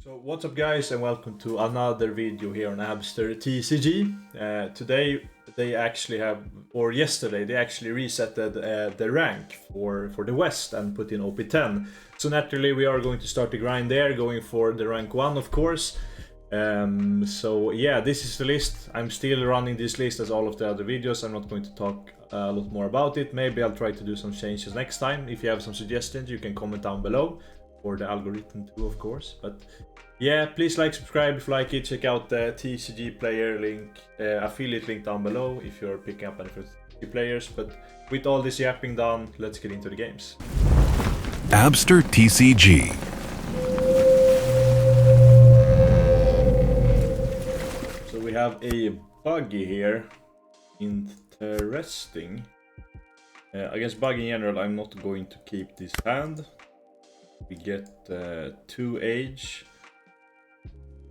So what's up guys, and welcome to another video here on Abster TCG. Today they actually have, or yesterday they actually resetted the rank for the West and put in OP10. So naturally we are going to start the grind there, going for the rank 1 of course. So yeah, this is the list. I'm still running this list as all of the other videos. I'm not going to talk a lot more about it. Maybe I'll try to do some changes next time. If you have some suggestions you can comment down below, or the algorithm too of course. But yeah, please like, subscribe if you like it. Check out the TCG player link, affiliate link down below if you're picking up any TCG players. But with all this yapping done, let's get into the games. Abster TCG. So we have a buggy here. Interesting. I guess buggy in general, I'm not going to keep this hand. We get 2 age.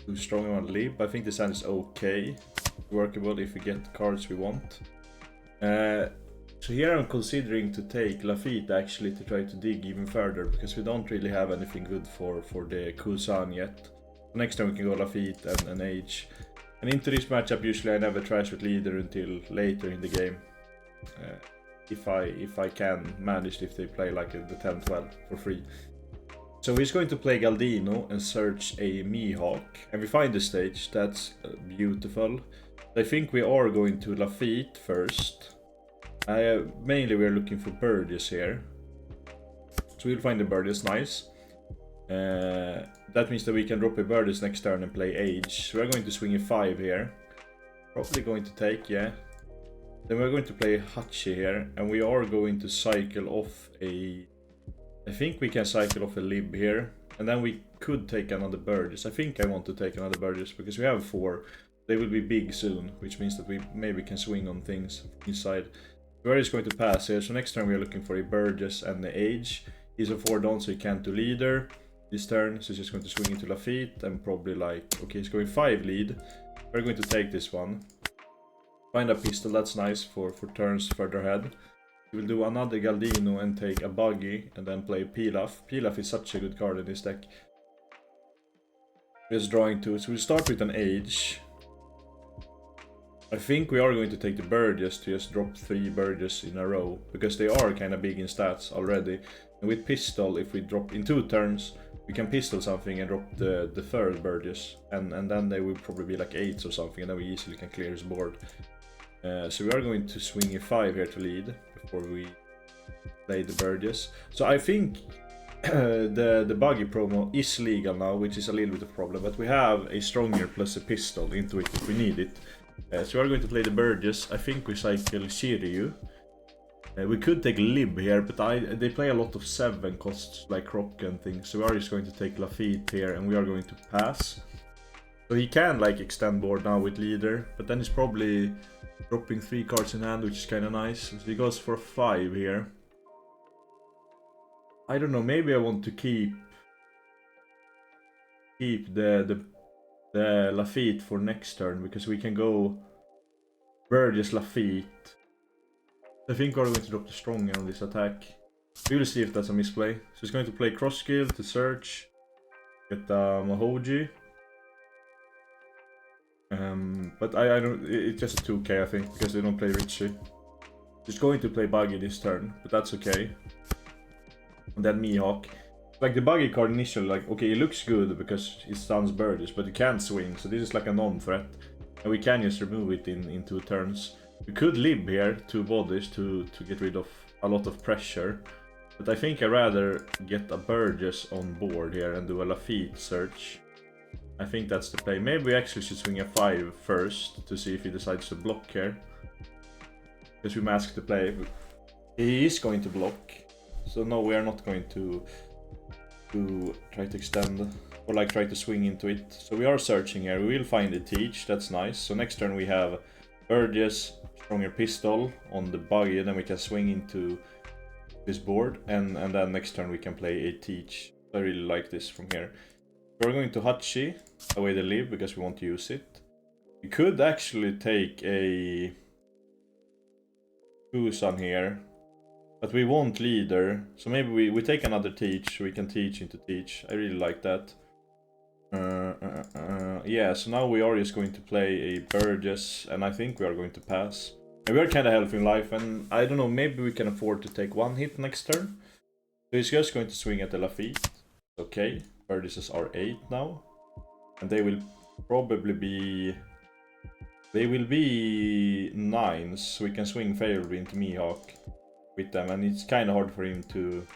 Too strong on leap. I think this hand is okay, workable if we get cards we want. So here I'm considering to take Lafitte actually to try to dig even further, because we don't really have anything good for the Kusan yet. Next time we can go Lafitte and Age. And into this matchup usually I never trash with leader until later in the game. If I can manage, if they play like the 10-12 for free. So he's going to play Galdino and search a Mihawk, and we find the stage. That's beautiful. I think we are going to Lafitte first. Mainly we are looking for Burgess here. So we'll find the Burgess, nice. That means that we can drop a Burgess next turn and play Age. So we're going to swing a 5 here. Probably going to take, yeah. Then we're going to play Hachi here, and we are going to cycle off a... I think we can cycle off a Lib here, and then we could take another Burgess. I think I want to take another Burgess because we have 4. They will be big soon, which means that we maybe can swing on things inside. Where is going to pass here, so next turn we are looking for a Burgess and the Age. He's a 4 down, so he can't do leader this turn, so he's just going to swing into Lafitte and probably like, okay, he's going 5 lead. We're going to take this one. Find a pistol, that's nice for turns further ahead. We will do another Galdino and take a buggy and then play Pilaf. Pilaf is such a good card in this deck. Just drawing 2, so we'll start with an Age. I think we are going to take the Burgess to just drop 3 Burgess in a row, because they are kind of big in stats already. And with pistol, if we drop in 2 turns, we can pistol something and drop the 3rd Burgess. And then they will probably be like 8s or something, and then we easily can clear his board. So we are going to swing a 5 here to lead before we play the Burgess. So I think the buggy promo is legal now, which is a little bit of a problem, but we have a stronger plus a pistol into it if we need it. So we are going to play the Burgess. I think we cycle Shiryu. We could take Lib here, but they play a lot of 7 costs like Croc and things, so we are just going to take Lafitte here and we are going to pass. So he can like extend board now with leader, but then he's probably dropping 3 cards in hand, which is kind of nice. So he goes for 5 here. I don't know, maybe I want to keep the Lafitte for next turn, because we can go Burgess Lafitte. I think we're going to drop the stronger on this attack. We will see if that's a misplay. So he's going to play cross skill to search, get Mahoji. But I don't. It's just a 2k I think, because they don't play Richie. He's going to play buggy this turn, but that's okay. And then Mihawk. Like the buggy card initially, like okay, it looks good because it stuns Burgess, but it can't swing, so this is like a non-threat. And we can just remove it in 2 turns. We could Lib here 2 bodies to get rid of a lot of pressure. But I think I'd rather get a Burgess on board here and do a Lafitte search. I think that's the play. Maybe we actually should swing a 5 first to see if he decides to block here. Because we mask the play. He is going to block. So no, we are not going to try to extend or like try to swing into it. So we are searching here. We will find a Teach, that's nice. So next turn we have Burgess, stronger pistol on the buggy, then we can swing into this board, and then next turn we can play a Teach. I really like this from here. We're going to Hachi, away the Lib, because we want to use it. We could actually take a Kusan here, but we want leader, so maybe we take another Teach, so we can Teach into Teach. I really like that. Yeah, so now we are just going to play a Burgess, and I think we are going to pass. And we are kind of healthy in life, and I don't know, maybe we can afford to take one hit next turn. So he's just going to swing at the Lafitte. Okay, Burgesses are 8 now. And they will probably be... They will be 9s, so we can swing favorably into Mihawk with them. And it's kind of hard for him to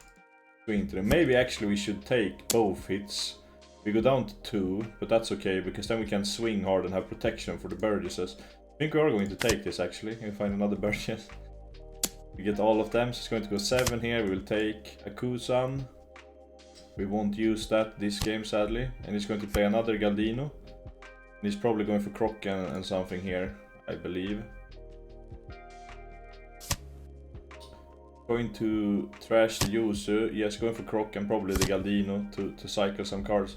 swing to them. Maybe actually we should take both hits. We go down to 2, but that's okay, because then we can swing hard and have protection for the Burgesses. I think we are going to take this actually, and find another Burgess. We get all of them, so it's going to go 7 here. We will take a Kusan. We won't use that this game, sadly. And he's going to play another Galdino. And he's probably going for Croc and something here, I believe. Going to trash the Yuzu. Yes, going for Croc and probably the Galdino to cycle some cards.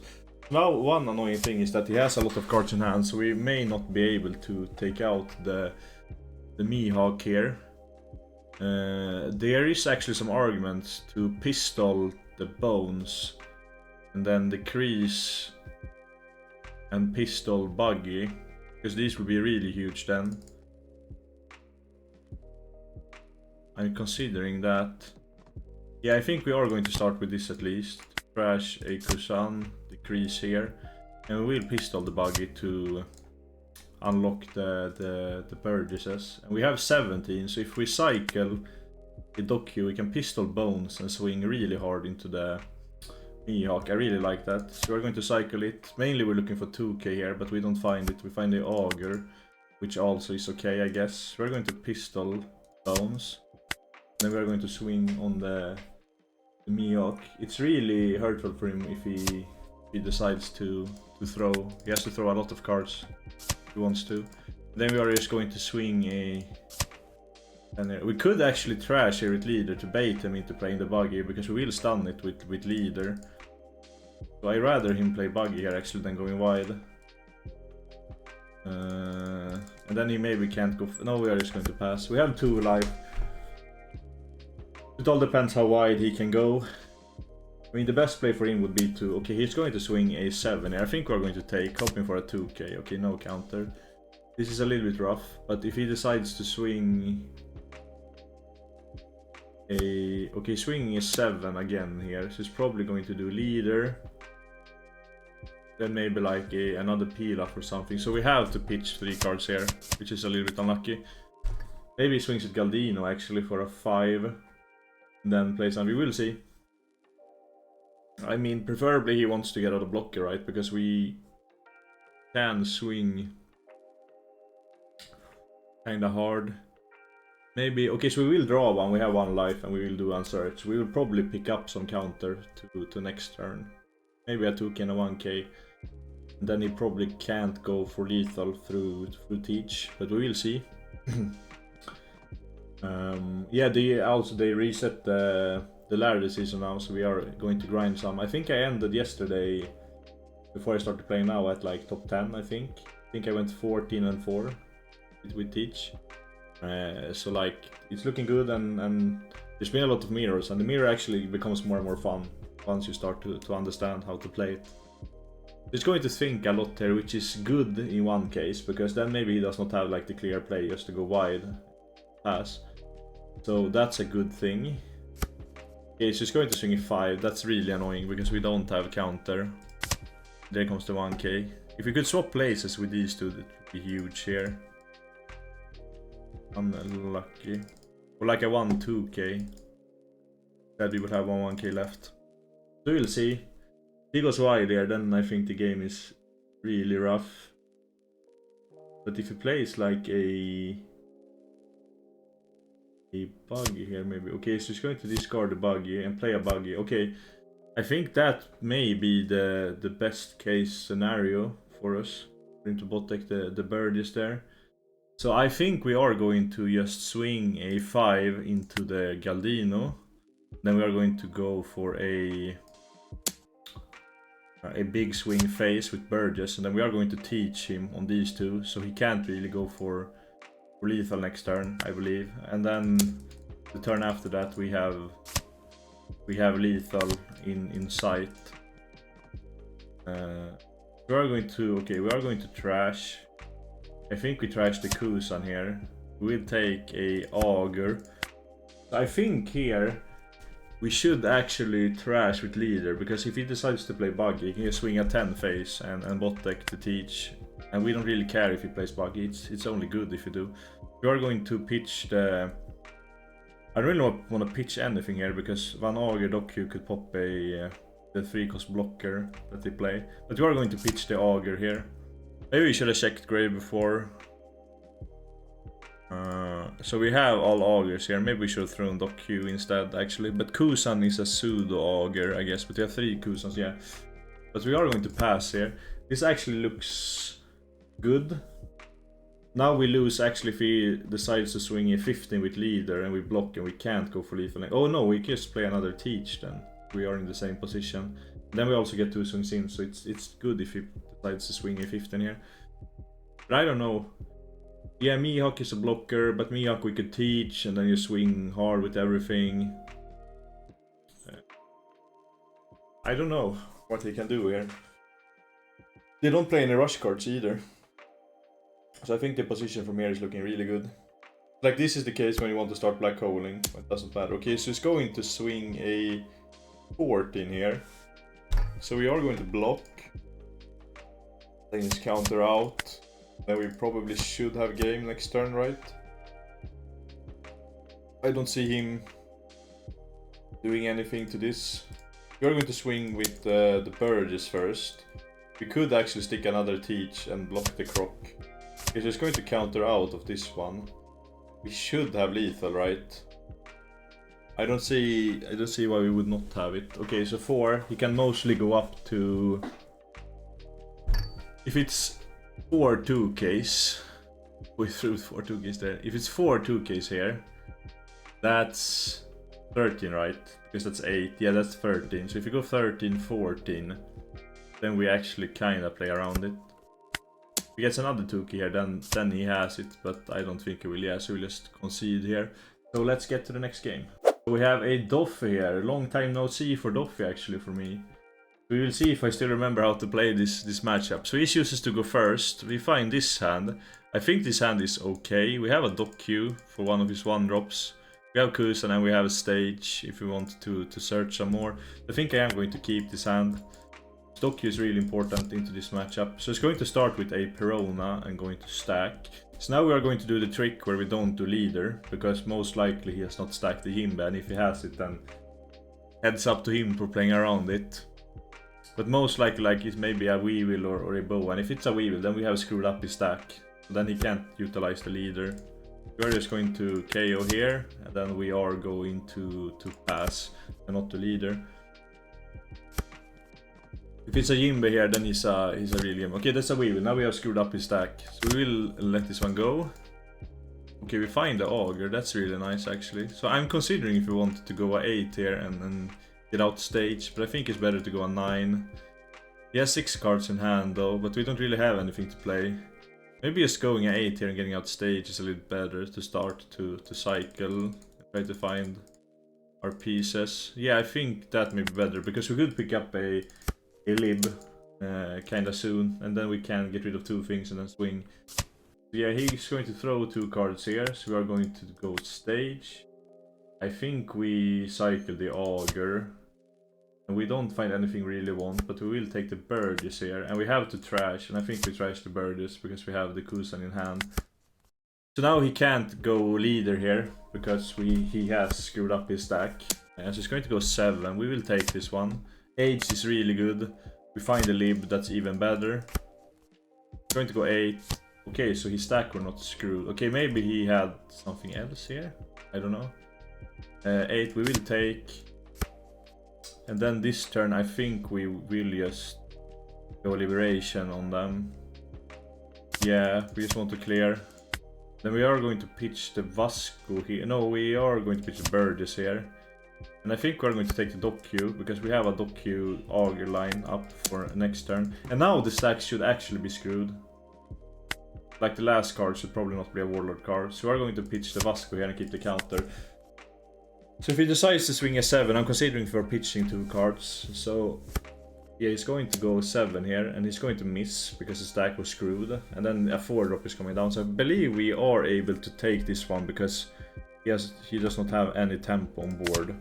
Now, one annoying thing is that he has a lot of cards in hand, so we may not be able to take out the Mihawk here. There is actually some arguments to pistol the Bones and then decrease and pistol Buggy, because these would be really huge then. I'm considering that. Yeah, I think we are going to start with this at least. Trash a Kusan, decrease here, and we will pistol the Buggy to unlock the Burgesses. And we have 17, so if we cycle the Doku, we can pistol Bones and swing really hard into the Mihawk. I really like that. So we're going to cycle it. Mainly we're looking for 2k here, but we don't find it. We find the Augur, which also is okay, I guess. We're going to pistol Bones. Then we're going to swing on the Mihawk. It's really hurtful for him if he decides to throw. He has to throw a lot of cards if he wants to. Then we are just going to swing a... And we could actually trash here with Leader to bait him into playing the Buggy, because we will stun it with Leader. So I rather him play Buggy here actually than going wide. And then he maybe can't go... No, we are just going to pass. We have 2 life. It all depends how wide he can go. I mean, the best play for him would be to... Okay, he's going to swing a 7 here. I think we're going to take, hoping for a 2k. Okay, no counter. This is a little bit rough, but if he decides to swing a... Okay, swinging a 7 again here, so he's probably going to do Leader. Then maybe like another Pilaf or something. So we have to pitch 3 cards here, which is a little bit unlucky. Maybe he swings at Galdino actually for a 5. And then plays on. We will see. I mean, preferably he wants to get out of blocker, right? Because we can swing kinda hard. Maybe... Okay, so we will draw one. We have 1 life and we will do unsearch. We will probably pick up some counter to next turn. Maybe a 2k and a 1k. And then he probably can't go for lethal through Teach. But we will see. Yeah, they reset the ladder season now, so we are going to grind some. I think I ended yesterday, before I started playing now, at like top 10, I think. I think I went 14 and 4 with Teach. So like, it's looking good, and there's been a lot of mirrors, and the mirror actually becomes more and more fun once you start to understand how to play it. He's going to think a lot here, which is good in one case, because then maybe he does not have like the clear play just to go wide pass. So that's a good thing. Okay, so he's going to swing a 5. That's really annoying because we don't have counter. There comes the 1k. If we could swap places with these two, that would be huge here. Unlucky. Or like a 1-2k. That we would have 1-1k left. So we'll see. If he goes wide here, then I think the game is really rough. But if he plays like a Buggy here, maybe. Okay, so he's going to discard the Buggy and play a Buggy. Okay, I think that may be the best case scenario for us. For him to bot deck the bird is there. So I think we are going to just swing a 5 into the Galdino. Then we are going to go for a big swing face with Burgess, and then we are going to teach him on these two, so he can't really go for lethal next turn, I believe. And then the turn after that we have lethal in sight. We're We are going to, okay, we are going to trash. I think we trash the Kusan here. We'll take a Augur. I think here we should actually trash with leader, because if he decides to play buggy, he can just swing a 10 face and bot deck to teach. And we don't really care if he plays buggy, it's only good if you do. We are going to pitch the... I don't really want to pitch anything here, because one Augur Doku could pop a the 3-cost blocker that they play. But we are going to pitch the Augur here. Maybe we should have checked Grave before. So we have all Augurs here. Maybe we should have thrown Doku instead, actually. But Kusan is a pseudo Augur, I guess. But we have 3 Kusans, yeah. But we are going to pass here. This actually looks good. Now we lose, actually, if he decides to swing a 15 with leader and we block and we can't go for lethal. Oh no, we just play another teach then. We are in the same position. Then we also get 2 swings in, so it's good if he decides to swing a 15 here. But I don't know. Yeah, Mihawk is a blocker, but Mihawk we could teach and then you swing hard with everything. I don't know what he can do here. They don't play any rush cards either. So I think the position from here is looking really good. Like, this is the case when you want to start black holing. It doesn't matter. Okay, so it's going to swing a 14 here. So we are going to block. Then his counter out. Then we probably should have game next turn, right? I don't see him doing anything to this. We are going to swing with the Burgess first. We could actually stick another teach and block the croc. He's just going to counter out of this one. We should have lethal, right? I don't see why we would not have it. Okay, so 4, he can mostly go up to... If it's 4 2Ks, we threw 4 2Ks there. If it's 4 2Ks here, that's 13, right? Because that's 8. Yeah, that's 13. So if you go 13, 14, then we actually kind of play around it. If he gets another 2K here, then he has it, but I don't think he will. Yeah, so we'll just concede here. So let's get to the next game. We have a Doffy here. Long time no see for Doffy, actually, for me. We will see if I still remember how to play this matchup. So he chooses to go first. We find this hand. I think this hand is okay. We have a Doku for one of his 1-drops. We have Kusan and we have a stage if we want to search some more. I think I am going to keep this hand. Doku is really important into this matchup. So it's going to start with a Perona and going to stack. So now we are going to do the trick where we don't do leader, because most likely he has not stacked the Himba, and if he has it, then heads up to him for playing around it. But most likely, like, it's maybe a Weevil or a Bow, and if it's a Weevil, then we have screwed up his stack. So then he can't utilize the leader. We are just going to KO here, and then we are going to pass and not the leader. If it's a Jimbe here, then he's a real Jimbe. Okay, that's a Weevil. Now we have screwed up his stack. So we will let this one go. Okay, we find the Augur. That's really nice, actually. So I'm considering if we want to go a 8 here and get out stage. But I think it's better to go a 9. He has 6 cards in hand, though. But we don't really have anything to play. Maybe just going a 8 here and getting out stage is a little better to start to cycle. Try to find our pieces. Yeah, I think that may be better. Because we could pick up a lib kinda soon, and then we can get rid of 2 things and then swing. So yeah, he's going to throw 2 cards here, so we are going to go stage. I think we cycle the Augur, and we don't find anything we really want, but we will take the Burgess here, and we have to trash, and I think we trash the Burgess because we have the Kusan in hand. So now he can't go leader here, because he has screwed up his stack. So he's going to go 7, we will take this one. Age is really good. We find a lib, that's even better. Going to go 8. Okay, so his stack were not screwed. Okay, maybe he had something else here. I don't know. 8 we will take. And then this turn I think we will just go liberation on them. Yeah, we just want to clear. Then we are going to pitch the Vasco here. No, we are going to pitch the Burgess here. And I think we're going to take the Doku, because we have a Doku Augur line up for next turn. And now the stack should actually be screwed. Like the last card should probably not be a Warlord card. So we're going to pitch the Vasco here and keep the counter. So if he decides to swing a 7, I'm considering for pitching 2 cards. So Yeah, he's going to go 7 here, and he's going to miss because the stack was screwed. And then a 4 drop is coming down, so I believe we are able to take this one because he does not have any tempo on board.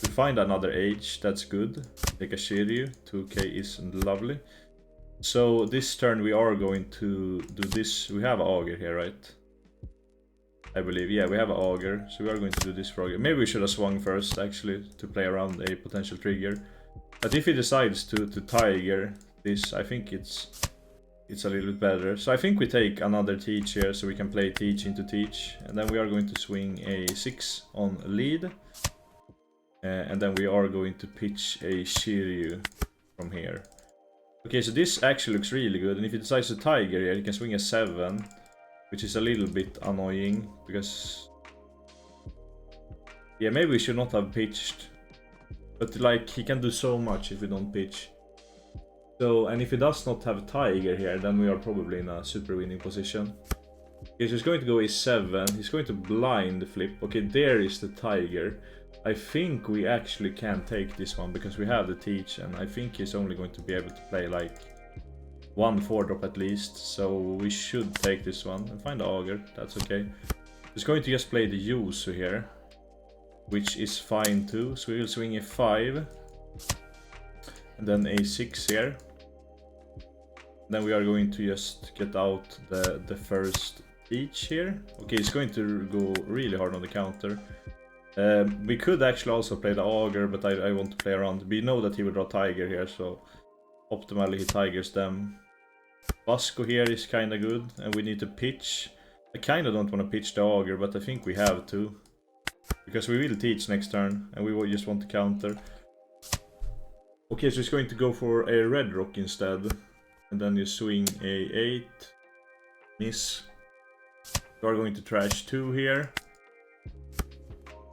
We find another H, that's good. Take a Shiryu, 2k is lovely. So this turn we are going to do this. We have Auger here, right? I believe, yeah, we have an Auger, so we are going to do this for Auger. Maybe we should have swung first, actually, to play around a potential trigger. But if he decides to Tiger this, I think it's a little bit better. So I think we take another Teach here, so we can play Teach into Teach. And then we are going to swing a 6 on lead. And then we are going to pitch a Shiryu from here. Okay, so this actually looks really good. And if he decides to Tiger here, he can swing a 7. Which is a little bit annoying, because... Yeah, maybe we should not have pitched. But like, he can do so much if we don't pitch. So, and if he does not have a Tiger here, then we are probably in a super winning position. Okay, so he's going to go a7, he's going to blind the flip. Okay, there is the Tiger. I think we actually can take this one, because we have the Teach, and I think he's only going to be able to play like... 1 4 drop at least, so we should take this one and find the Auger, that's okay. He's going to just play the Yuzu here, which is fine too, so we will swing a 5 and then a 6 here. Then we are going to just get out the first Teach here. Okay, he's going to go really hard on the counter. We could actually also play the Auger, but I want to play around. We know that he will draw Tiger here, so optimally he Tigers them. Vasco here is kinda good, and we need to pitch. I kinda don't want to pitch the Auger, but I think we have to. Because we will Teach next turn, and we will just want to counter. Okay, so he's going to go for a red rock instead. And then you swing a 8. Miss. We are going to trash 2 here.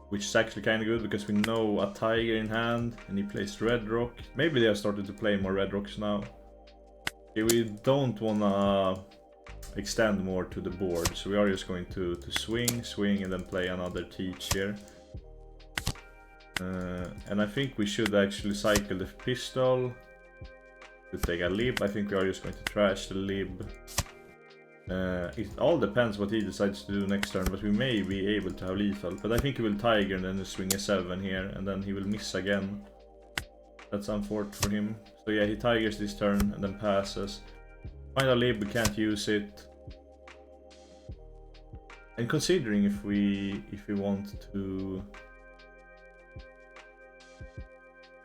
Which is actually kinda good, because we know a Tiger in hand, and he plays red rock. Maybe they have started to play more red rocks now. Okay, we don't wanna extend more to the board, so we are just going to swing, and then play another Teach here. And I think we should actually cycle the pistol. To take a lib. I think we are just going to trash the lib. It all depends what he decides to do next turn, but we may be able to have lethal. But I think he will Tiger and then swing a 7 here, and then he will miss again. That's unfortunate for him. So yeah, he Tigers this turn and then passes. Find a lib, we can't use it. And considering if we want to...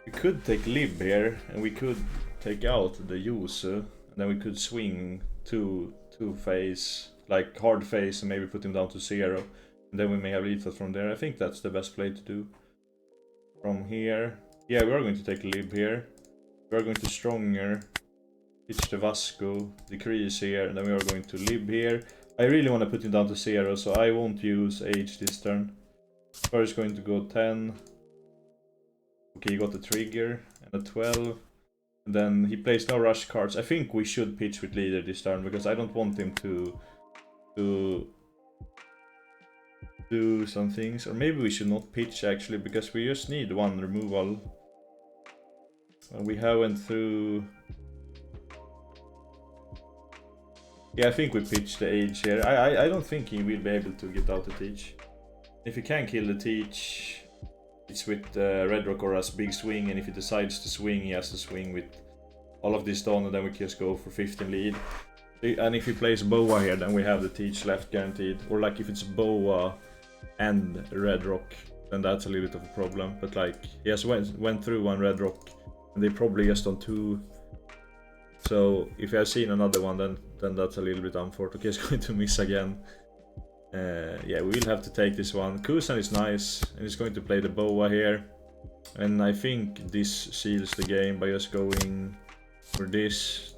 We could take lib here, and we could take out the Yuzu, and then we could swing two phase, like hard phase, and maybe put him down to 0. And then we may have lethal from there. I think that's the best play to do. From here. Yeah, we are going to take lib here. We are going to stronger. Pitch the Vasco. Decrease here. And then we are going to lib here. I really want to put him down to 0, so I won't use H this turn. First going to go 10. Okay, you got the trigger. And a 12. And then he plays no rush cards. I think we should pitch with leader this turn, because I don't want him to do some things. Or maybe we should not pitch actually, because we just need 1 removal. And we haven't through... Yeah, I think we pitch the Age here. I don't think he will be able to get out the Teach. If he can kill the Teach... It's with Red Rock or as big swing, and if he decides to swing, he has to swing with all of this done, and then we just go for 15 lead. And if he plays Boa here, then we have the Teach left guaranteed. Or like if it's Boa and Red Rock, then that's a little bit of a problem. But like, he has went through 1 Red Rock, and they probably just on 2. So if he has seen another one, then that's a little bit unfortunate. Okay, he's going to miss again. Yeah, we will have to take this one. Kusan is nice, and he's going to play the Boa here. And I think this seals the game by just going for this.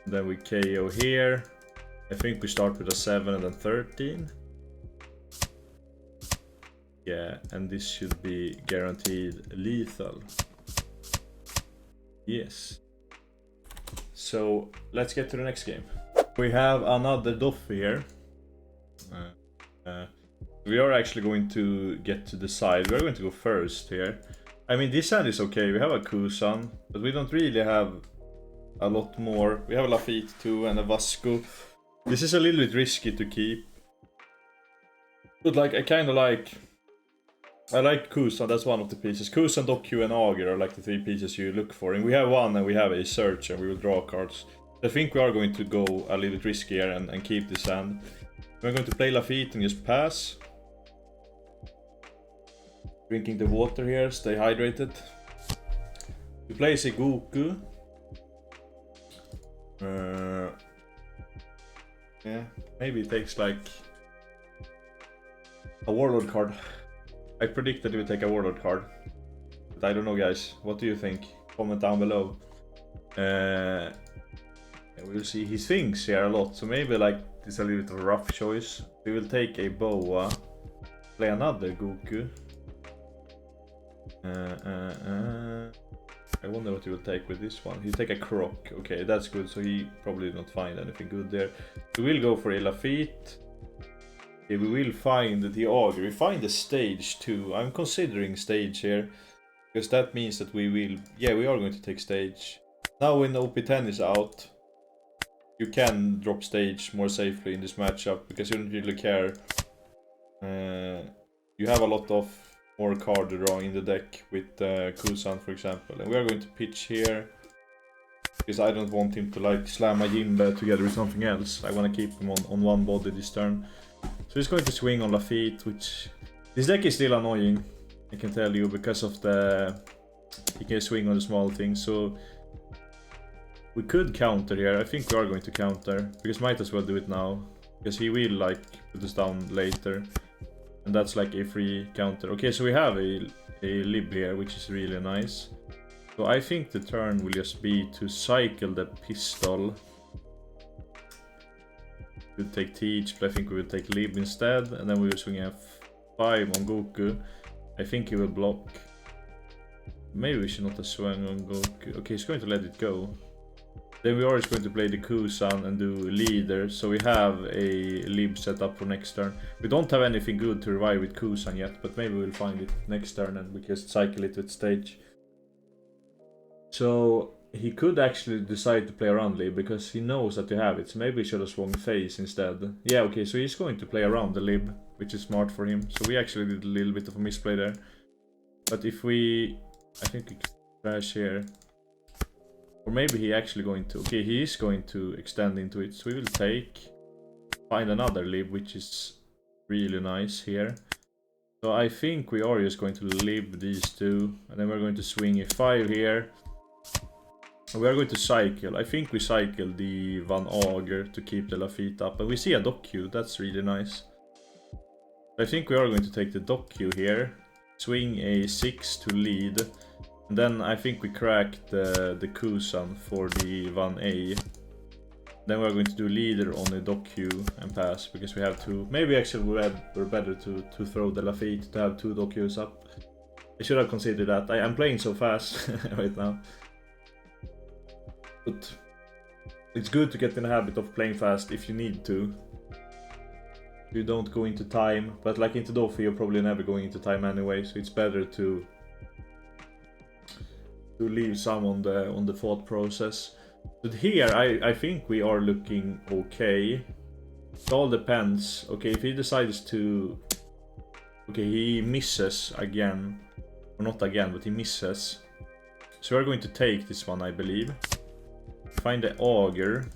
Then we KO here. I think we start with a 7 and then 13. Yeah, and this should be guaranteed lethal. Yes. So let's get to the next game. We have another Doff here. We are actually going to get to decide. We are going to go first here. I mean, this hand is okay. We have a Kusan, but we don't really have a lot more. We have a Lafitte too and a Vasco. This is a little bit risky to keep. But like, I like Kusan, that's one of the pieces. Kusan, Doku and Auger are like the 3 pieces you look for. And we have one and we have a search and we will draw cards. I think we are going to go a little bit riskier and keep this hand. We're going to play Lafitte and just pass. Drinking the water here, stay hydrated. We play Goku. Yeah, maybe it takes like a Warlord card. I predict that he will take a Warlord card. But I don't know, guys. What do you think? Comment down below. We'll see. He thinks here a lot, so maybe like this is a little bit of a rough choice. We will take a Boa, play another Goku. I wonder what he will take with this one. He'll take a Croc. Okay, that's good. So he probably did not find anything good there. We will go for a Lafitte. Okay, we will find the Auger. We find the stage too. I'm considering stage here. Because that means that we will... Yeah, we are going to take stage. Now when OP10 is out, you can drop stage more safely in this matchup. Because you don't really care. You have a lot of more card draw in the deck with Kusan, for example. And we are going to pitch here. Because I don't want him to like slam a Jimbe together with something else. I want to keep him on one body this turn. So he's going to swing on Lafitte, which... This deck is still annoying, I can tell you, because of the... He can swing on the small things, so... We could counter here. I think we are going to counter, because might as well do it now. Because he will like put us down later. And that's like a free counter. Okay, so we have a lib here, which is really nice. So I think the turn will just be to cycle the pistol. We'll take Teach, but I think we will take Lib instead. And then we will swing F5 on Goku. I think he will block. Maybe we should not have swung on Goku. Okay, he's going to let it go. Then we are just going to play the Kusan and do leader. So we have a Lib set up for next turn. We don't have anything good to revive with Kusan yet, but maybe we'll find it next turn and we just cycle it with stage. So he could actually decide to play around Lib because he knows that you have it. So maybe he should have swung face instead. Yeah, okay, so he's going to play around the Lib, which is smart for him. So we actually did a little bit of a misplay there. But if we... I think we can crash here. Or maybe he actually going to... Okay, he is going to extend into it. So we will take... Find another Lib, which is really nice here. So I think we are just going to Lib these two. And then we're going to swing a 5 here. We are going to cycle. I think we cycle the Van Auger to keep the Lafitte up. And we see a Doku. That's really nice. I think we are going to take the Doku here. Swing a 6 to lead. And then I think we crack the Kusan for the Van A. Then we're going to do leader on a Doku and pass. Because we have two. Maybe actually we're better to throw the Lafitte to have 2 Dokus up. I should have considered that. I'm playing so fast right now. But it's good to get in the habit of playing fast if you need to. You don't go into time, but like into Dofi you're probably never going into time anyway, so it's better to leave some on the thought process. But here I think we are looking okay. It all depends. Okay, if he decides to... Okay, he misses again. Or not again, but he misses. So we're going to take this one, I believe. Find the Auger.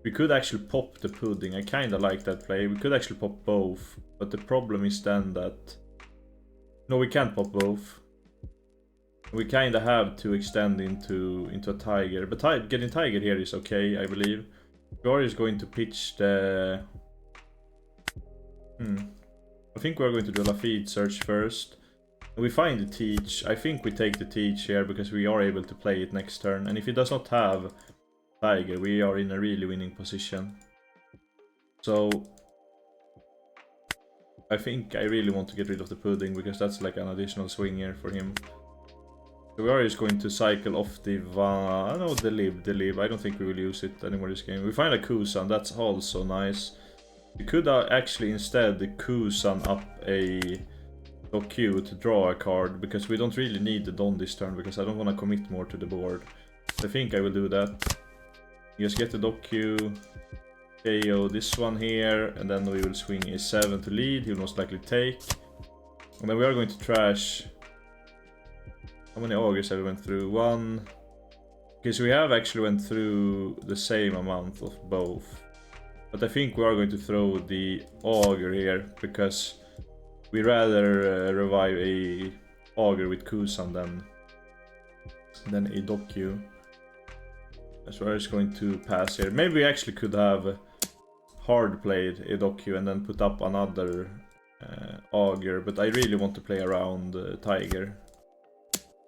We could actually pop the Pudding. I kinda like that play. We could actually pop both. But the problem is then that... No, we can't pop both. We kinda have to extend into a Tiger. But getting Tiger here is okay, I believe. We are just going to pitch the... I think we're going to do a Lafitte search first. We find the Teach. I think we take the Teach here because we are able to play it next turn. And if he does not have Tiger, we are in a really winning position. So I think I really want to get rid of the Pudding because that's like an additional swing here for him. So we are just going to cycle off the the Lib. I don't think we will use it anymore this game. We find a Kusan, that's also nice. We could actually instead the Kusan up a Q to draw a card, because we don't really need the Don this turn, because I don't want to commit more to the board. I think I will do that. Just get the Q, KO this one here, and then we will swing a 7 to lead. He'll most likely take. And then we are going to trash. How many augers have we went through? 1. Okay, so we have actually went through the same amount of both. But I think we are going to throw the auger here, because we rather revive a auger with Kusan than a Doku. So we're just going to pass here. Maybe we actually could have hard played a Doku and then put up another auger, but I really want to play around Tiger.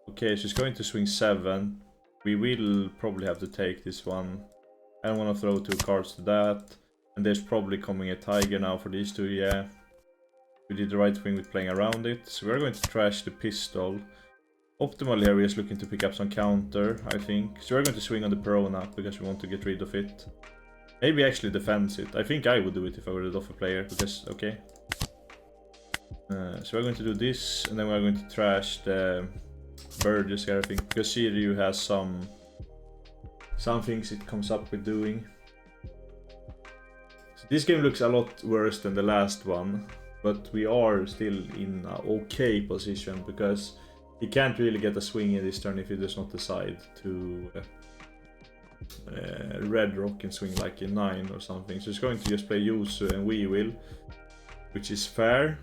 Okay, she's going to swing 7. We will probably have to take this one. I don't want to throw 2 cards to that. And there's probably coming a Tiger now for these two, yeah. We did the right thing with playing around it. So we're going to trash the pistol. Optimally here we're just looking to pick up some counter, I think. So we're going to swing on the Perona because we want to get rid of it. Maybe actually defense it. I think I would do it if I were the Doffa player, because, okay. So we're going to do this, and then we're going to trash the Burgess here, I think, because Shiryu has some things it comes up with doing. So this game looks a lot worse than the last one, but we are still in an okay position, because he can't really get a swing in this turn if he does not decide to red rock and swing like a 9 or something. So he's going to just play Yuzu and we will, which is fair.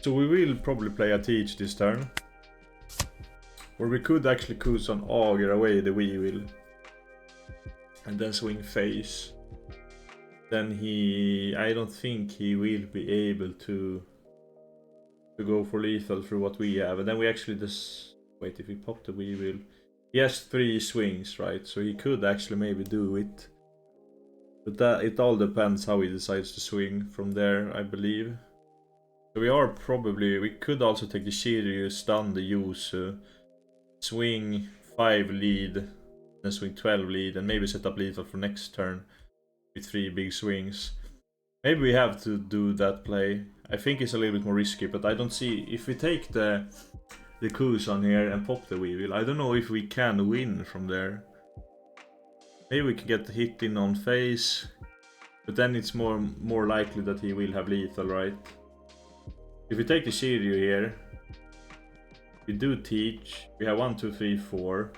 So we will probably play a Teach this turn. Or we could actually Kusan auger away the we will. And then swing face. Then I don't think he will be able to go for lethal through what we have. And then we actually just... Wait, if we pop the we will... He has 3 swings, right? So he could actually maybe do it. But it all depends how he decides to swing from there, I believe. So we are probably... We could also take the Shiryu, stun the Yuzu, swing 5 lead, then swing 12 lead, and maybe set up lethal for next turn with 3 big swings. Maybe we have to do that play. I think it's a little bit more risky, but I don't see... If we take the Kusan here and pop the Weevil, I don't know if we can win from there. Maybe we can get the hit in on face, but then it's more likely that he will have lethal, right? If we take the Shiryu here, we do Teach, we have 1, 2, 3, 4.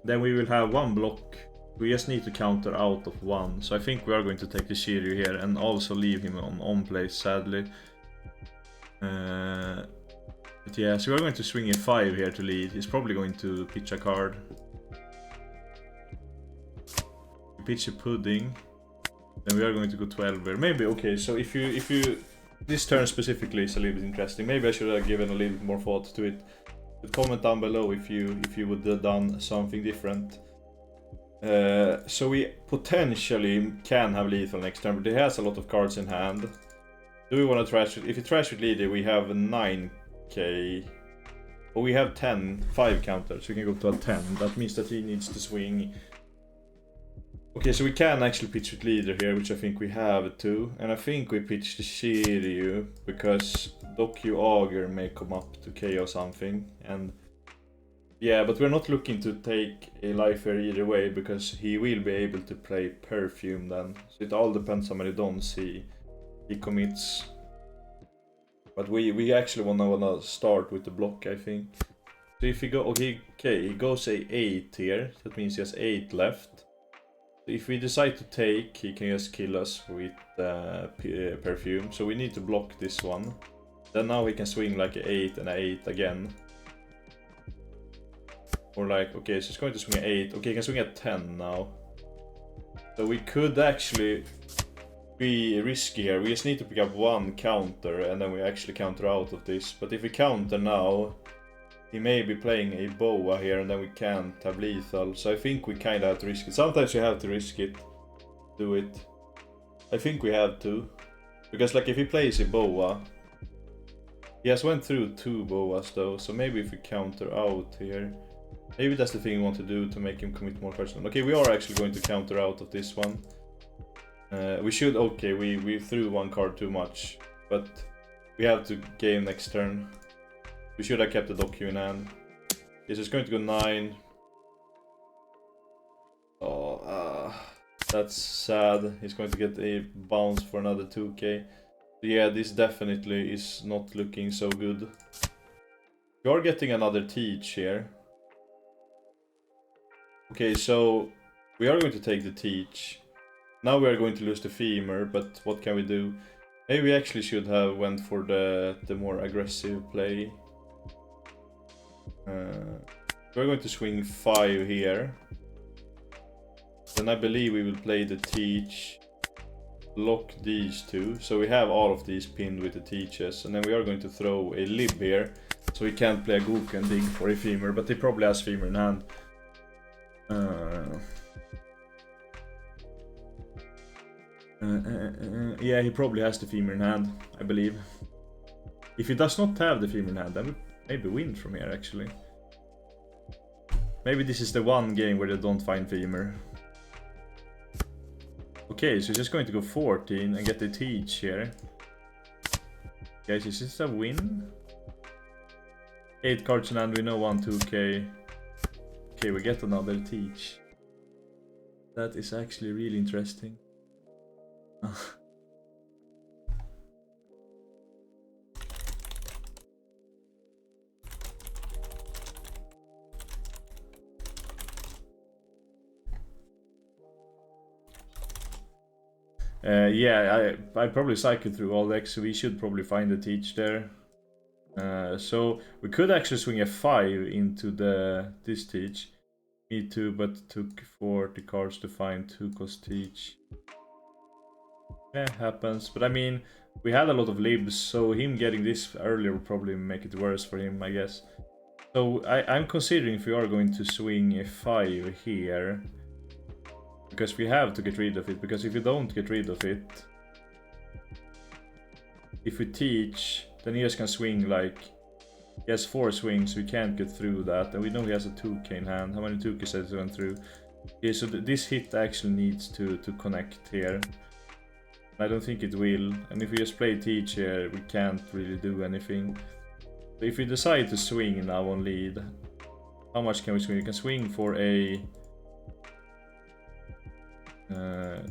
Then we will have 1 block. We just need to counter out of 1. So I think we are going to take the Shiryu here and also leave him on place, sadly. But yeah, so we're going to swing a 5 here to lead. He's probably going to pitch a card. We pitch a pudding. Then we are going to go 12 here. Maybe, okay, so if you this turn specifically is a little bit interesting. Maybe I should have given a little bit more thought to it. But comment down below if you would have done something different. So we potentially can have lethal next turn, but he has a lot of cards in hand. Do we want to trash it? If you trash with leader, we have a 9k. But we have 5 counters, so we can go to a 10. That means that he needs to swing. Okay, so we can actually pitch with leader here, which I think we have to. And I think we pitch the Shiryu, because Doku Auger may come up to KO something. And yeah, but we're not looking to take a life here either way, because he will be able to play Perfume then. So it all depends how many dons he commits. But we actually wanna start with the block, I think. So if he go, okay, he goes a 8 here. That means he has 8 left. So if we decide to take, he can just kill us with Perfume. So we need to block this one. Then now he can swing like an 8 and an 8 again. Or like, okay, so he's going to swing at 8. Okay, he can swing at 10 now. So we could actually be risky here. We just need to pick up 1 counter and then we actually counter out of this. But if we counter now, he may be playing a boa here and then we can't have lethal. So I think we kind of have to risk it. Sometimes you have to risk it. Do it. I think we have to. Because like if he plays a boa, he has went through 2 boas though. So maybe if we counter out here, maybe that's the thing we want to do to make him commit more personal. Okay, we are actually going to counter out of this one. We should, okay, we threw 1 card too much. But We have to game next turn. We should have kept the docu in hand. Yes, it's going to go 9. Oh, that's sad. He's going to get a bounce for another 2k. Yeah, this definitely is not looking so good. We are getting another teach here. Okay, so we are going to take the teach. Now we are going to lose the femur, but what can we do? Maybe we actually should have went for the more aggressive play. We're going to swing 5 here. Then I believe we will play the teach, lock these 2. So we have all of these pinned with the teaches, and then we are going to throw a lib here. So we can't play a gook and dig for a femur, but he probably has femur in hand. Yeah, he probably has the femur in hand, I believe. If he does not have the femur in hand, then we maybe win from here actually. Maybe this is the one game where they don't find femur. Okay, so he's just going to go 14 and get the teach here. Guys, is this a win? 8 cards in hand, we know 1 2k. Okay, we get another teach. That is actually really interesting. Yeah, I probably cycled through all decks, so we should probably find the teach there. So we could actually swing a 5 into this teach. Me too, but took 40 cards to find 2 cost teach. Yeah, happens. But I mean, we had a lot of libs, so him getting this earlier will probably make it worse for him, I guess. So I'm considering if we are going to swing a 5 here. Because we have to get rid of it, because if we don't get rid of it, if we teach, then he just can swing like, he has 4 swings, so we can't get through that, and we know he has a 2k in hand. How many 2k sets went through? Yeah, so this hit actually needs to connect here. I don't think it will, and if we just play teach here, we can't really do anything. So if we decide to swing now on lead, how much can we swing? We can swing for a...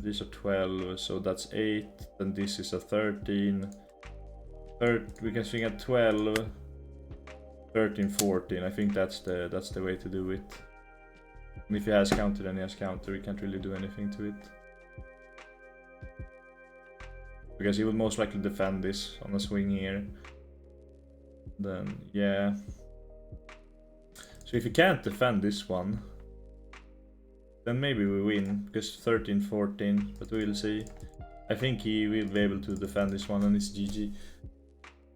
these are 12, so that's 8, then this is a 13. We can swing at 12, 13, 14. I think that's the way to do it. And if he has counter, then he has counter. We can't really do anything to it. Because he will most likely defend this on a swing here. Then, yeah. So if he can't defend this one, then maybe we win, because 13, 14, but we'll see. I think he will be able to defend this one, and it's GG.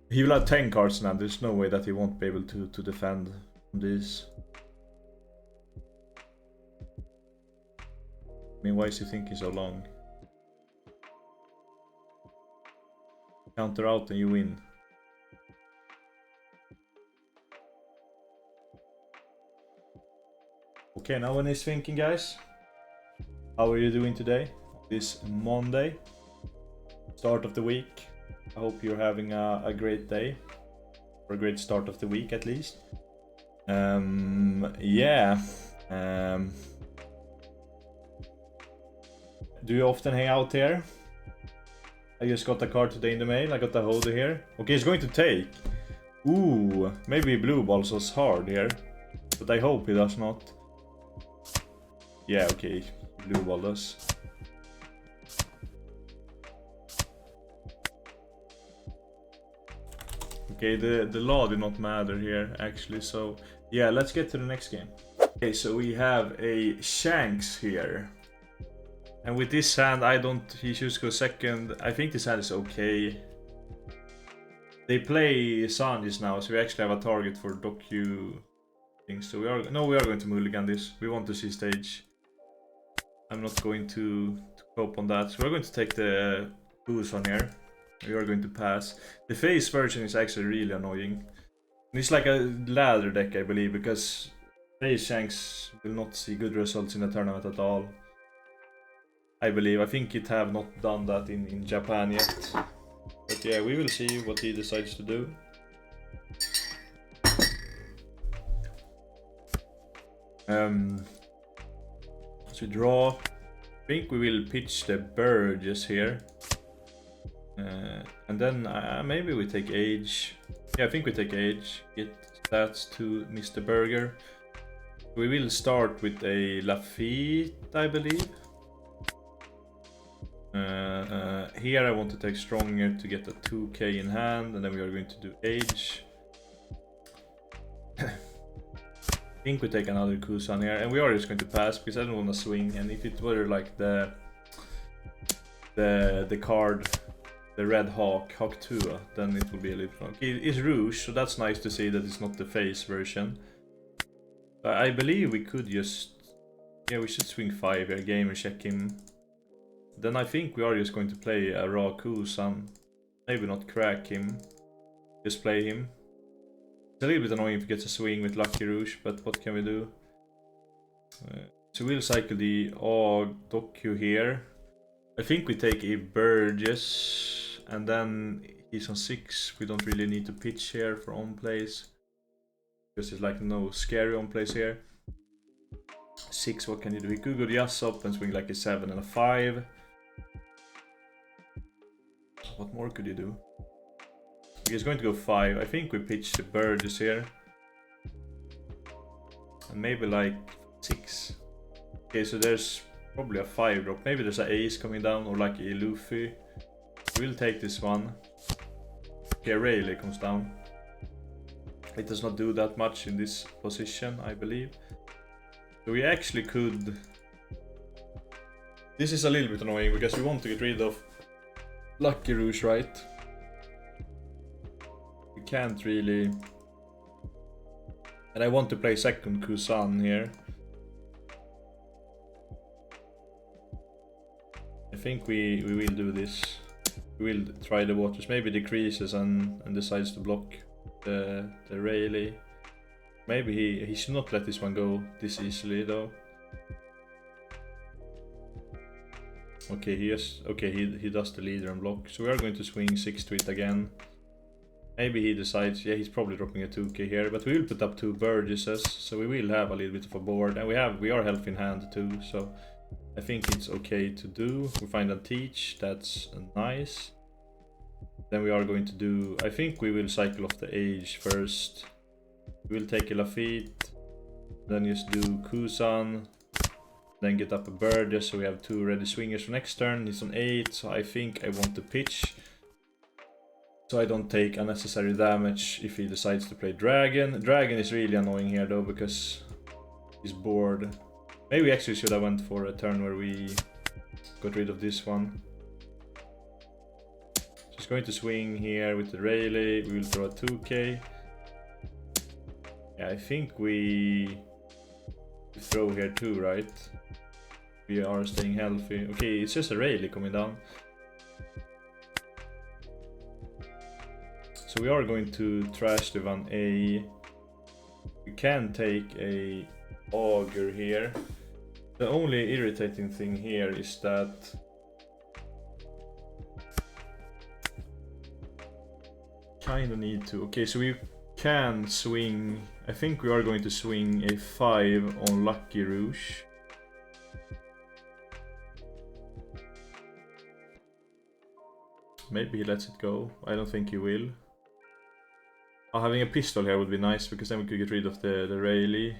He will have 10 cards now, there's no way that he won't be able to defend this. I mean, why is he thinking so long? Counter out and you win. Okay, now when he's thinking, guys, how are you doing today? This Monday, start of the week. I hope you're having a great day, or a great start of the week at least. Yeah. Do you often hang out here? I just got a card today in the mail. I got the holder here. Okay, he's going to take. Ooh, maybe blue balls us hard here, but I hope he does not. Yeah, okay, blue ball does. Okay, the law did not matter here actually, so yeah, let's get to the next game. Okay, so we have a Shanks here. And with this hand, he should go second. I think this hand is okay. They play Sanjis now, so we actually have a target for docu things. So we are going to mulligan this. We want to see stage. I'm not going to cope on that. So we're going to take the boost on here. We are going to pass. The face version is actually really annoying. It's like a ladder deck, I believe, because face Shanks will not see good results in the tournament at all. I believe. I think it have not done that in Japan yet. But But yeah, we will see what he decides to do. So we draw. I think we will pitch the Burgess here. And then maybe we take Age. Yeah, I think we take Age. Get stats to Mr. Burger. We will start with a Lafitte, I believe. Here I want to take Stronger to get a 2k in hand, and then we are going to do Age. I think we take another Kusan here, and we are just going to pass because I don't want to swing. And if it were like the card, the red Hawk 2, then it would be a little wrong. It's Rouge, so that's nice to see that it's not the face version. I believe we could just, yeah, we should swing 5 here, gamer check him. Then I think we are just going to play a raw Kusan. Maybe not crack him, just play him. It's a little bit annoying if he gets a swing with Lucky Rouge, but what can we do? So we'll cycle the Doku here. I think we take a Burgess, and then he's on 6. We don't really need to pitch here for on plays, because there's like no scary on plays here. 6, what can you do? He could go just up and swing like a 7 and a 5. What more could you do? He's going to go 5. I think we pitch the Burgess here. And maybe like 6. Okay, so there's probably a 5 drop. Maybe there's an ace coming down, or like a Luffy. We'll take this one. Okay, Rayleigh comes down. It does not do that much in this position, I believe. So we actually could... This is a little bit annoying because we want to get rid of Lucky Rouge, right? We can't really... And I want to play second Kusan here. I think we will do this. We will try the waters. Maybe decreases and decides to block the Rayleigh. Maybe he should not let this one go this easily though. Okay, he does the leader and block. So we are going to swing 6 to it again. Maybe he decides, yeah, he's probably dropping a 2k here, but we will put up 2 Burgesses, so we will have a little bit of a board, and we are healthy in hand too, so I think it's okay to do. We find a Teach, that's nice. Then we are going to do, I think we will cycle off the Age first. We will take a Lafitte, then just do Kusan, then get up a Burgess, so we have 2 ready swingers for next turn. He's on 8, so I think I want to pitch, so I don't take unnecessary damage if he decides to play Dragon. Dragon is really annoying here though, because he's bored. Maybe we actually should have went for a turn where we got rid of this one. Just going to swing here with the Rayleigh. We will throw a 2k. Yeah, I think we throw here too, right? We are staying healthy. Okay, it's just a Rayleigh coming down. So we are going to trash the 1A. We can take a Augur here. The only irritating thing here is that kinda need to. Okay, so we can swing. I think we are going to swing a 5 on Lucky Rouge. Maybe he lets it go. I don't think he will. Having a pistol here would be nice, because then we could get rid of the Rayleigh.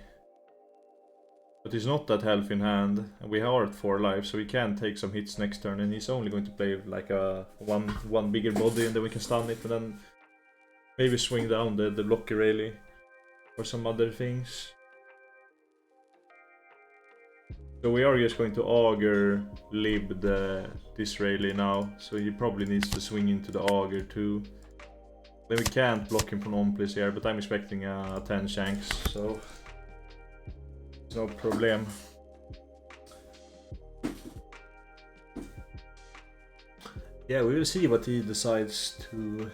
But he's not that healthy in hand, and we are at 4 lives, so we can take some hits next turn, and he's only going to play like a one bigger body, and then we can stun it, and then maybe swing down the blocky Rayleigh or some other things. So we are just going to Augur lib this Rayleigh now, so he probably needs to swing into the Augur too. Then we can't block him from on-plays here, but I'm expecting a 10 Shanks, so it's no problem. Yeah, we will see what he decides to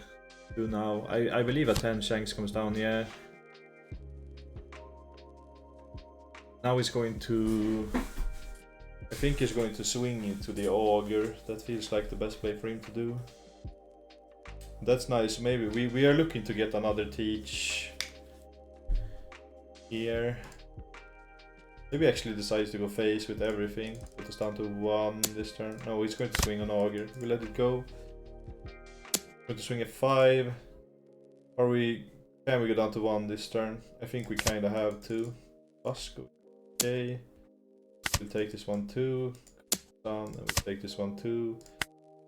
do now. I believe a 10 Shanks comes down, yeah. Now he's going to... I think he's going to swing into the Augur. That feels like the best play for him to do. That's nice. Maybe we are looking to get another teach here. Maybe actually decides to go face with everything. Put us down to 1 this turn. No, he's going to swing on Auger. We let it go. Going to swing at 5. Or can we go down to 1 this turn? I think we kind of have to. Busco. Okay. We'll take this one too. Down, and we'll take this one too.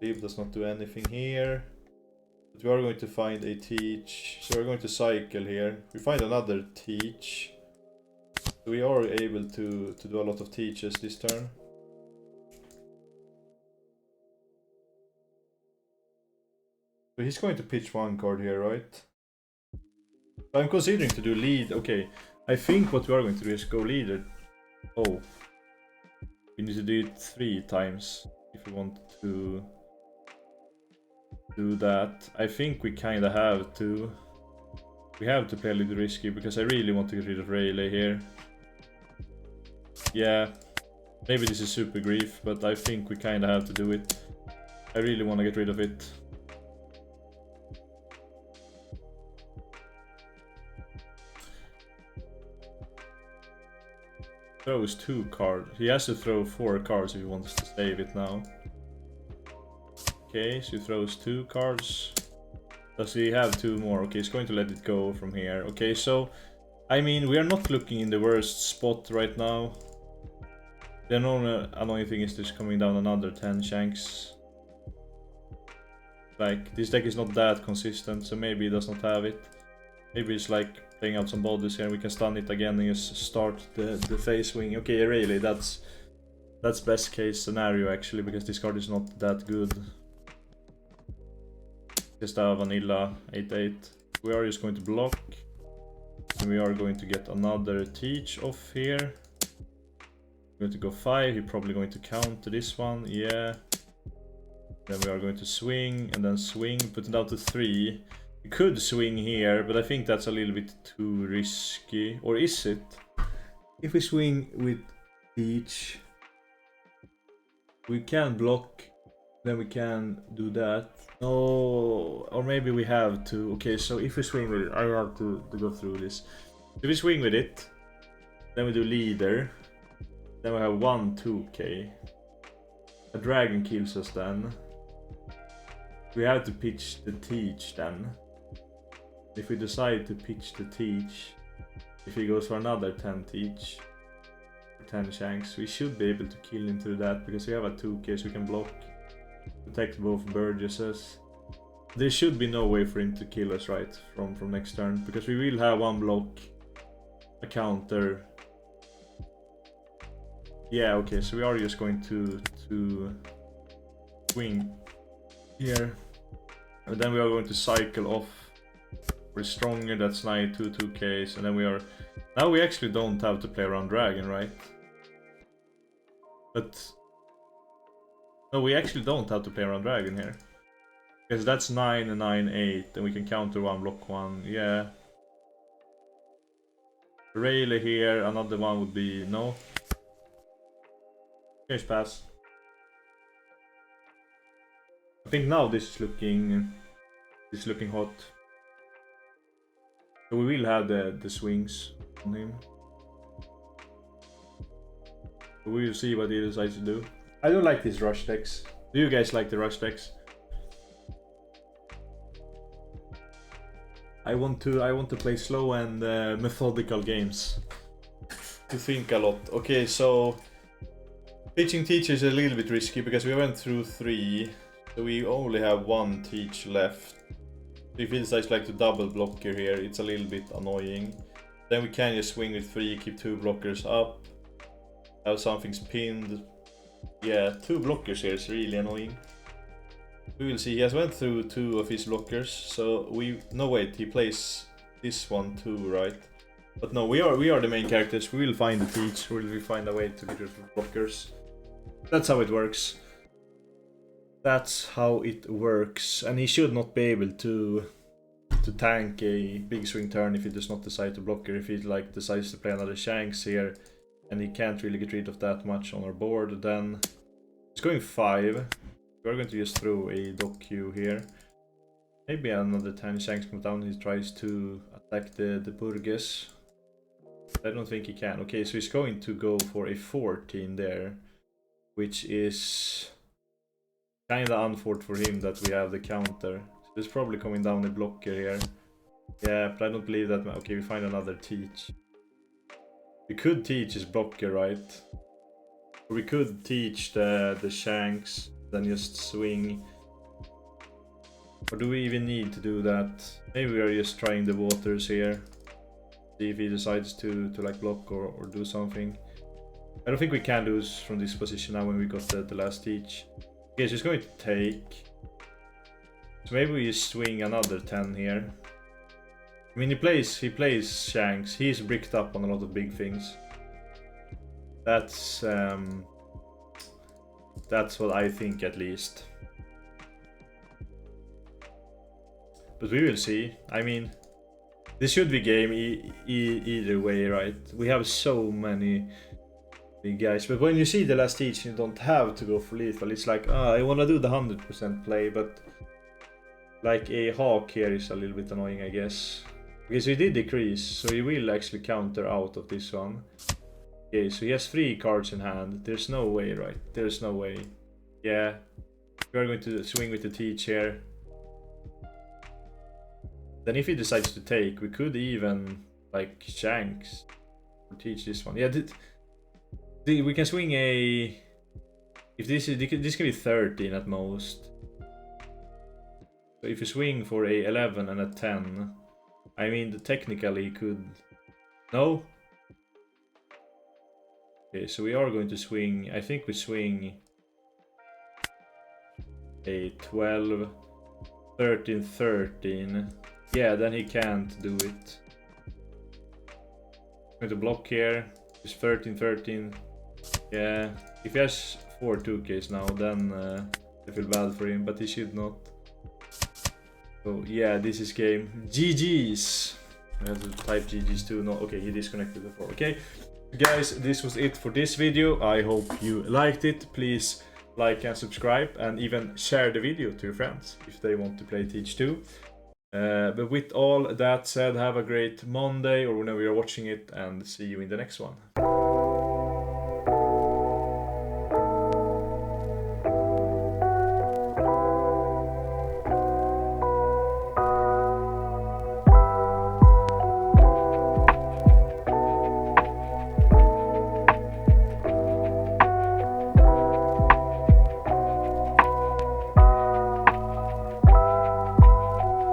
Leave does not do anything here. But we are going to find a teach. So we're going to cycle here. We find another teach. So we are able to do a lot of teaches this turn. So he's going to pitch 1 card here, right? I'm considering to do lead. Okay, I think what we are going to do is go leader. Oh. We need to do it 3 times if we want to do that. I think we kind of have to. We have to play a little risky because I really want to get rid of Rayleigh here. Yeah, maybe this is super grief, but I think we kind of have to do it. I really want to get rid of it. Throws 2 cards. He has to throw 4 cards if he wants to save it now. Okay, so he throws 2 cards. Does he have 2 more? Okay, he's going to let it go from here. Okay, so I mean, we are not looking in the worst spot right now. The only annoying thing is there's coming down another 10 Shanks. Like, this deck is not that consistent, so maybe it does not have it. Maybe it's like playing out some bodies here, we can stun it again and just start the face swing. Okay, really, that's best case scenario actually, because this card is not that good. Just a vanilla 8/8. We are just going to block. And we are going to get another teach off here. We're going to go 5, he's probably going to counter this one, yeah. Then we are going to swing, and then swing, put it down to 3. We could swing here, but I think that's a little bit too risky. Or is it? If we swing with teach, we can block, then we can do that. No, or maybe we have to. Okay, so if we swing with it, I have to go through this. If we swing with it, then we do leader. Then we have 1 2k. A dragon kills us then. We have to pitch the teach then. If we decide to pitch the teach, if he goes for another 10 teach, 10 Shanks, we should be able to kill him through that because we have a 2k so we can block, protect both Burgesses. There should be no way for him to kill us right from next turn because we will have 1 block, a counter. Yeah, okay, so we are just going to swing here, and then we are going to cycle off. We're stronger, that's 2Ks, and then we are... Now we actually don't have to play around dragon, right? But... No, we actually don't have to play around dragon here. Because that's 9 and 9, 8, and we can counter 1, block 1, yeah. Rayleigh here, another one would be... No. Here's pass. I think now this is looking hot. So we will have the swings on him. So we will see what he decides to do. I don't like these rush decks. Do you guys like the rush decks? I want to play slow and methodical games. To think a lot. Okay, so pitching teach is a little bit risky because we went through 3, so we only have 1 teach left. If he decides like to double blocker here, it's a little bit annoying. Then we can just swing with 3, keep 2 blockers up, have something's pinned. Yeah, 2 blockers here is really annoying. We will see. He has went through 2 of his blockers, so no wait, he plays this one too, right? But no, we are the main characters. We will find the teach. We will find a way to get rid of blockers. That's how it works. That's how it works. And he should not be able to tank a big swing turn if he does not decide to block her. If he like decides to play another Shanks here and he can't really get rid of that much on our board, then he's going 5. We're going to just throw a dock Q here. Maybe another 10 Shanks comes down. He tries to attack the Burgess. I don't think he can. Okay, so he's going to go for a 14 there, which is kinda unfortunate for him that we have the counter. So he's probably coming down a blocker here. Yeah, but I don't believe that. Okay, we find another teach. We could teach his blocker, right? Or we could teach the Shanks, then just swing. Or do we even need to do that? Maybe we are just trying the waters here. See if he decides to like block or do something. I don't think we can lose from this position now when we got the last teach. Okay, so he's going to take. So maybe we just swing another 10 here. I mean, he plays Shanks. He's bricked up on a lot of big things. That's what I think, at least. But we will see. I mean, this should be game either way, right? We have so many big guys. But when you see the last teach, you don't have to go for lethal. It's like, I want to do the 100% play, but like a hawk here is a little bit annoying, I guess. Okay, so he did decrease, so he will actually counter out of this one. Okay, so he has 3 cards in hand. There's no way, right? There's no way. Yeah. We are going to swing with the teach here. Then if he decides to take, we could even, like, Shanks or teach this one. Yeah, we can swing a... If this can be 13 at most. So if you swing for a 11 and a 10... I mean, technically he could... No? Okay, so we are going to swing... I think we swing... a 12... 13, 13... Yeah, then he can't do it. I'm going to block here. It's 13, 13. Yeah, if he has 4 2Ks now, then I feel bad for him, but he should not. So yeah, this is game. GG's. I have to type GG's too. No, okay, he disconnected before. Okay, guys, this was it for this video. I hope you liked it. Please like and subscribe, and even share the video to your friends if they want to play Teach 2. But with all that said, have a great Monday or whenever you're watching it, and see you in the next one.